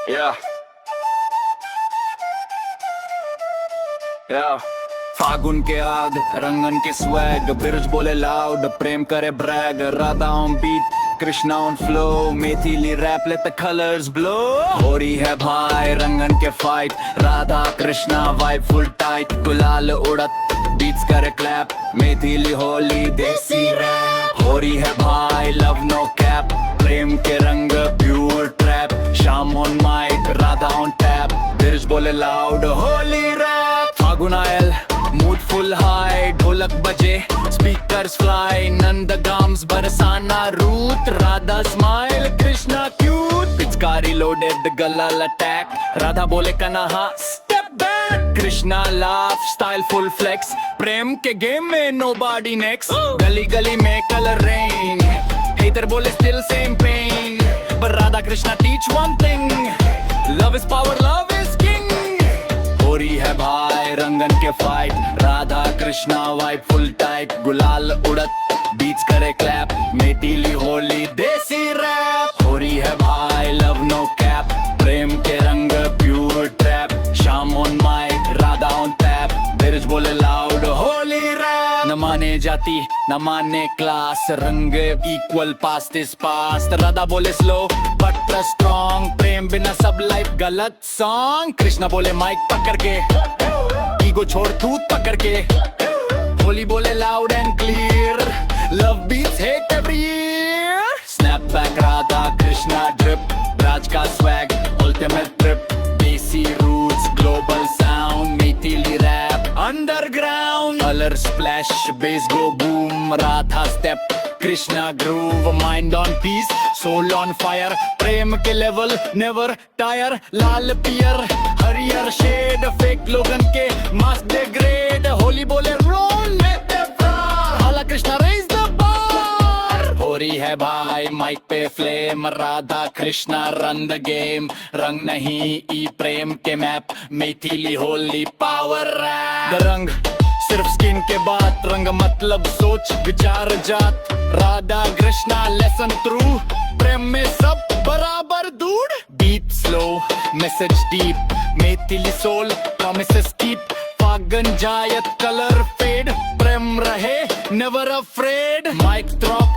Yeah. Yeah. फागुन के आग रंगन के स्वैग बिरज बोले लाउड प्रेम करे brag Radha on beat Krishna on flow Maithili rap let the colours blow हो रही है भाई रंगन के fight Radha Krishna vibe full tight गुलाल उड़त बीट्स करे क्लैप मेथिली होली देसी रैप हो रही है भाई लव नो कैप प्रेम के रंग प्योर ट्रैप शाम on mic Radha on tap Biraj बोले लाउड होली रैप फागुन आयल मूड फुल हाई ढोलक बजे स्पीकर्स फ्लाई नंदगाम्स Barsana route Radha smile Krishna cute पिचकारी लोडेड गलाल अटैक राधा बोले Kanha step back Krishna laugh style full flex प्रेम के गेम में नोबॉडी नेक्स्ट गली गली में कलर रेन हेटर बोले still same pain but Radha Krishna teach one thing love is power love is king हो रही है भाई रंगन के fight Radha Krishna vibe full tight गुलाल उड़त बीट्स करे क्लैप मेथिली होली देसी रैप हो रही है भाई लव नो कैप प्रेम के रंग प्योर ट्रैप शाम on mic Radha on tap Biraj बोले लाउड होली रैप न माने जाती न माने क्लास रंग equal past is past Radha बोले स्लो बट स्ट्रॉन्ग प्रेम बिना सब लाइफ गलत सॉन्ग कृष्णा बोले माइक पकड़ के ईगो छोड़ तूत पकड़ के होली बोले loud and clear love beats hit every year snap back Radha Krishna drip राज का swag ultimate trip desi roots global sound Maithili rap underground colour splash bass go boom Radha step Krishna groove mind on peace soul on fire प्रेम के level never tire लाल पियर हरियर shade fake लोगन के मास degrade Holi बोले रोल हाला कृष्णा रेज द बार हो रही है भाई माइक पे flame Radha Krishna run the game रंग नहीं ई प्रेम के map Maithili Holi power wrap the रंग सिर्फ स्किन के बात रंग मतलब सोच विचार जात राधा कृष्णा लेसन थ्रू प्रेम में सब बराबर दूर beat slow message deep Maithili soul promises keep Phagun जायत कलर फेड प्रेम रहे नेवर अफ्रेड माइक ड्रॉप